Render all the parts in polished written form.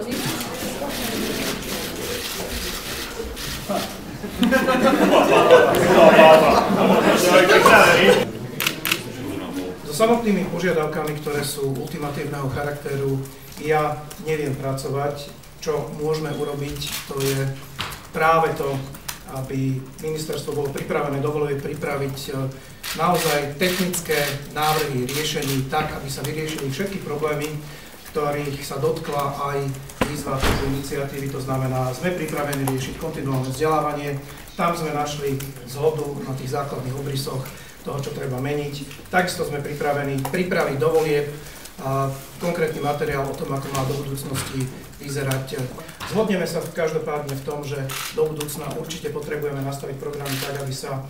So samotnými požiadavkami, ktoré sú ultimatívneho charakteru, ja neviem pracovať. Čo môžeme urobiť, to je práve to, aby ministerstvo bolo pripravené, dovoluje pripraviť naozaj technické návrhy riešení tak, aby sa vyriešili všetky problémy, ktorých sa dotkla aj výzva tejto iniciatívy. To znamená, sme pripravení riešiť kontinuálne vzdelávanie. Tam sme našli zhodu na tých základných obrysoch toho, čo treba meniť. Takisto sme pripravení pripraviť do volieb konkrétny materiál o tom, ako má do budúcnosti vyzerať. Zhodneme sa každopádne v tom, že do budúcna určite potrebujeme nastaviť programy tak, aby sa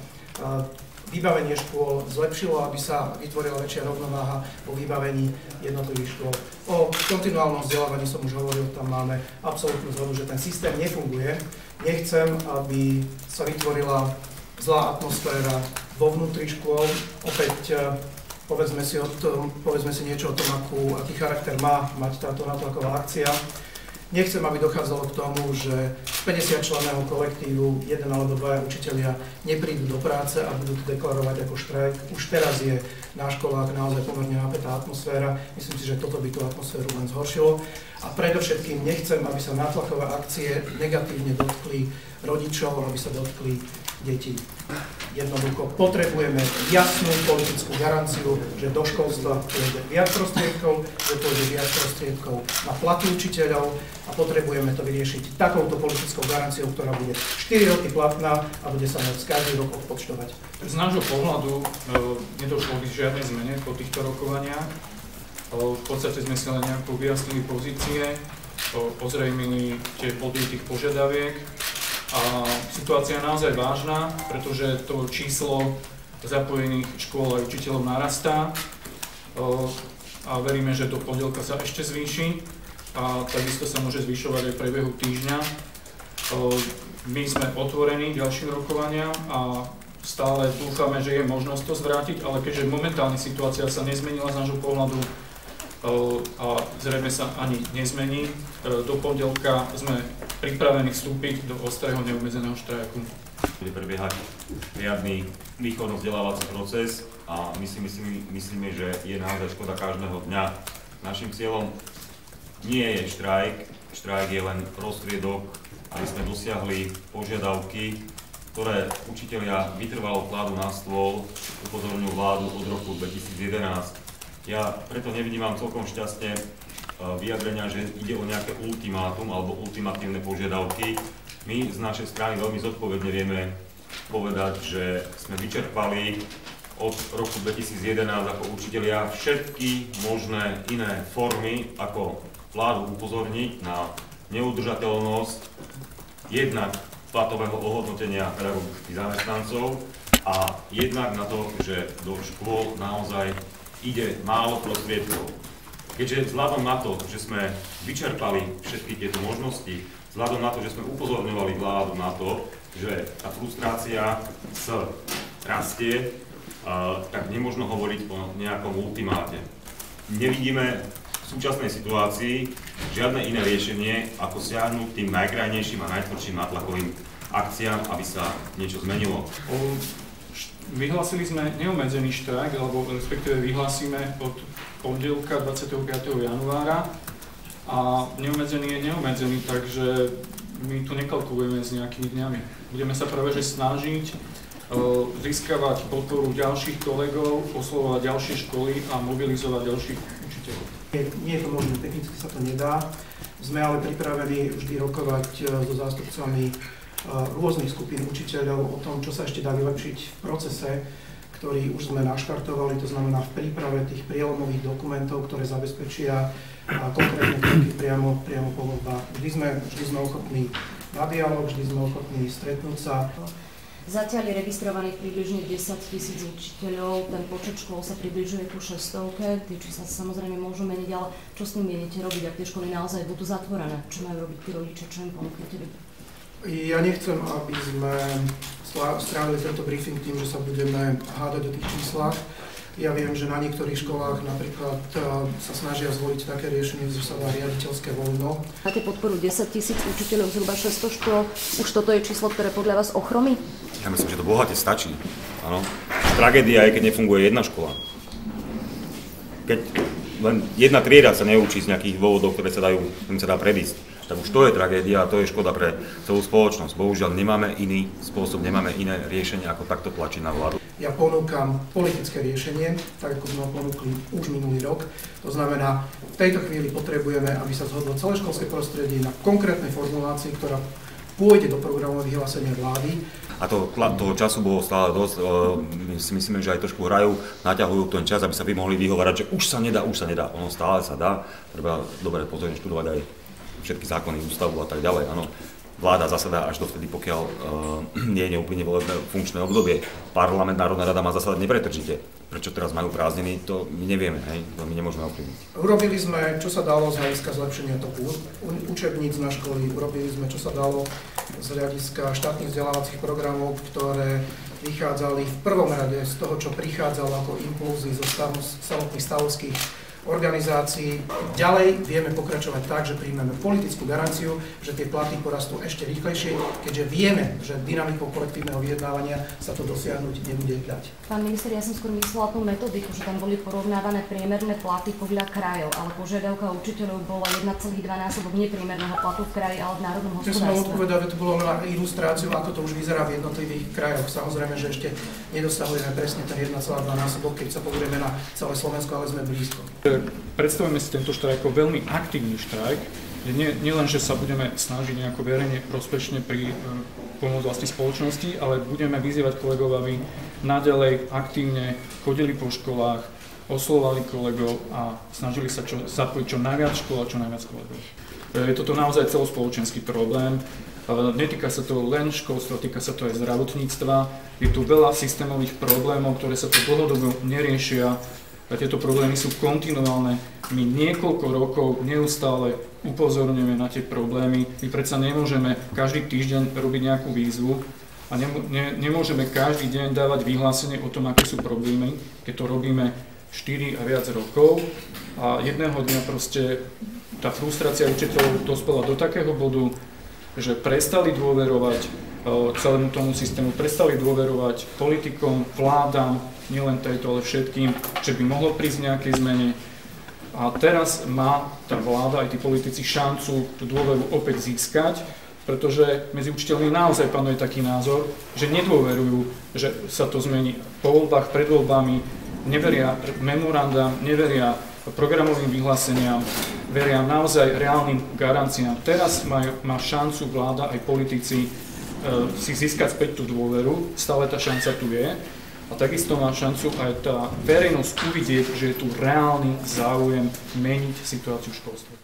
vybavenie škôl zlepšilo, aby sa vytvorila väčšia rovnováha vo vybavení jednotlivých škôl. O kontinuálnom vzdelávaní som už hovoril, tam máme absolútnu zhodu, že ten systém nefunguje. Nechcem, aby sa vytvorila zlá atmosféra vo vnútri škôl. Opäť povedzme si niečo o tom, aký charakter má mať táto nátlaková akcia. Nechcem, aby dochádzalo k tomu, že z 50-členného kolektívu jeden alebo dvaja učitelia neprídu do práce a budú to deklarovať ako štrajk. Už teraz je na školách naozaj pomerne napätá atmosféra. Myslím si, že toto by tú atmosféru len zhoršilo. A predovšetkým nechcem, aby sa nátlakové akcie negatívne dotkli rodičov, aby sa dotkli detí. Jednoducho potrebujeme jasnú politickú garanciu, že do školstva pôjde viac prostriedkov, že pôjde viac prostriedkov na platy učiteľov a potrebujeme to vyriešiť takouto politickou garanciou, ktorá bude 4 roky platná a bude sa môcť každý rok odpočtovať. Z nášho pohľadu nedošlo k žiadnej zmene po týchto rokovaniach. V podstate sme si len nejako vyjasnili pozície, ozrejmili tie body tých požiadaviek. A situácia je naozaj vážna, pretože to číslo zapojených škôl a učiteľov narastá a veríme, že do pondelka sa ešte zvýši a takisto sa môže zvyšovať aj v priebehu týždňa. My sme otvorení ďalším rokovaniam a stále dúfame, že je možnosť to zvrátiť, ale keďže momentálne situácia sa nezmenila z nášho pohľadu a zrejme sa ani nezmení, do pondelka sme pripravení vstúpiť do ostrého neobmedzeného štrajku. Bude prebiehať riadny výchovno-vzdelávací proces a my si myslíme, že je naozaj škoda každého dňa. Naším cieľom nie je štrajk, štrajk je len prostriedok, aby sme dosiahli požiadavky, ktoré učitelia vytrvalo kladú na stôl, upozorňujú vládu od roku 2011. Ja preto nevnímam celkom šťastne vyjadrenia, že ide o nejaké ultimátum alebo ultimatívne požiadavky. My z našej strany veľmi zodpovedne vieme povedať, že sme vyčerpali od roku 2011 ako učitelia všetky možné iné formy, ako vládu upozorniť na neudržateľnosť jednak platového ohodnotenia pedagogických zamestnancov a jednak na to, že do škôl naozaj ide málo prostriedkov. Keďže vzhľadom na to, že sme vyčerpali všetky tieto možnosti, vzhľadom na to, že sme upozorňovali vládu na to, že tá frustrácia sa rastie, tak nemožno hovoriť o nejakom ultimáte. Nevidíme v súčasnej situácii žiadne iné riešenie, ako siahnuť tým najkrajnejším a najtvrdším nátlakovým akciám, aby sa niečo zmenilo. Vyhlásili sme neobmedzený štrajk, alebo respektíve vyhlásime od pondelka 25. januára a neobmedzený je neobmedzený, takže my tu nekalkulujeme s nejakými dňami. Budeme sa práve že snažiť získavať podporu ďalších kolegov, oslovovať ďalšie školy a mobilizovať ďalších učiteľov. Nie je to možné, technicky sa to nedá. Sme ale pripravení vždy rokovať so zástupcami rôznych skupín učiteľov o tom, čo sa ešte dá vylepšiť v procese, ktorý už sme naštartovali, to znamená v príprave tých prielomových dokumentov, ktoré zabezpečia konkrétne kroky priamo po voľbách. Vždy sme ochotní na dialog, vždy sme ochotní stretnúť sa. Zatiaľ je registrovaných približne 10 000 učiteľov, ten počet škôl sa približuje ku 600, tie čísla sa samozrejme môžu meniť, ale čo s tým mienite robiť, ak tie školy naozaj budú zatvorené? Čo majú robiť tí rodičia, čo im ponúknete vy? Ja nechcem, aby sme strávili tento briefing tým, že sa budeme hádať o tých číslach. Ja viem, že na niektorých školách napríklad sa snažia zvoliť také riešenie, že sa dá riaditeľské voľno. Máte podporu 10 000 učiteľov, zhruba 600 škôl. Už toto je číslo, ktoré podľa vás ochromí? Ja myslím, že to bohate stačí. Áno. Tragédia je, keď nefunguje jedna škola. Keď len jedna trieda sa neučí z nejakých dôvodov, ktorým sa dá predísť, tak už to je tragédia a to je škoda pre celú spoločnosť. Bohužiaľ nemáme iný spôsob, nemáme iné riešenie, ako takto tlačiť na vládu. Ja ponúkam politické riešenie, tak ako sme ho ponúkli už minulý rok. To znamená, v tejto chvíli potrebujeme, aby sa zhodlo celé školské prostredie na konkrétnej formulácii, ktorá pôjde do programového vyhlásenia vlády. A toho času bolo stále dosť, my si myslíme, že aj trošku hrajú, naťahujú ten čas, aby sa by mohli vyhovárať, že už sa nedá. Ono stále sa dá, treba dobre pozorne študovať aj všetky zákony, ústavu a tak ďalej. Áno. Vláda zasadá až dovtedy, pokiaľ nie je neúplne volebné funkčné obdobie. Parlament, Národná rada má zasadať nepretržite. Prečo teraz majú prázdniny, to my nevieme, hej? To my nemôžeme ovplyvniť. Urobili sme, čo sa dalo z hľadiska zlepšenia toku učebníc na školy, urobili sme, čo sa dalo z hľadiska štátnych vzdelávacích programov, ktoré vychádzali v prvom rade z toho, čo prichádzalo ako impulzy zo samotných stavovských organizácií. Ďalej vieme pokračovať tak, že príjmeme politickú garanciu, že tie platy porastú ešte rýchlejšie, keďže vieme, že dynamikou kolektívneho vyjednávania sa to dosiahnuť nebude dať. Pán minister, ja som skôr myslela tú metodiku, že tam boli porovnávané priemerné platy podľa krajov, ale požiadavka učiteľov bola 1,2-násobok nepriemerného platu v kraji, ale v národnom hospodárstve. Ja som odpovedal, že to bolo na ilustráciu, ako to už vyzerá v jednotlivých krajoch. Samozrejme, že ešte nedosahujeme presne ten 1,2-násobok, keď sa pozrieme na celé Slovensko, ale sme blízko. Predstavujeme si tento štrajk ako veľmi aktívny štrajk, kde nielen, že sa budeme snažiť nejako verejne prospešne pri pomoci vlastnej spoločnosti, ale budeme vyzývať kolegov, aby naďalej aktívne chodili po školách, oslovovali kolegov a snažili sa zapojiť čo najviac škôl a čo najviac kolegov. Je toto naozaj celospoločenský problém. Netýka sa to len školstva, týka sa to aj zdravotníctva. Je tu veľa systémových problémov, ktoré sa tu dlhodobo neriešia. A tieto problémy sú kontinuálne. My niekoľko rokov neustále upozorňujeme na tie problémy. My predsa nemôžeme každý týždeň robiť nejakú výzvu a nemôžeme každý deň dávať vyhlásenie o tom, aké sú problémy, keď to robíme 4 a viac rokov. A jedného dňa proste tá frustrácia učiteľov dospela do takého bodu, že prestali dôverovať celému tomu systému, prestali dôverovať politikom, vládam, nielen tejto, ale všetkým, že by mohlo prísť nejakej zmene. A teraz má tá vláda, aj tí politici šancu tú dôveru opäť získať, pretože medzi učiteľmi naozaj panuje taký názor, že nedôverujú, že sa to zmení po voľbách, pred voľbami, neveria memorandám, neveria programovým vyhláseniam, veria naozaj reálnym garanciám. Teraz má šancu vláda aj politici si získať späť tú dôveru, stále tá šanca tu je. A takisto má šancu aj tá verejnosť uvidieť, že je tu reálny záujem meniť situáciu v školstve.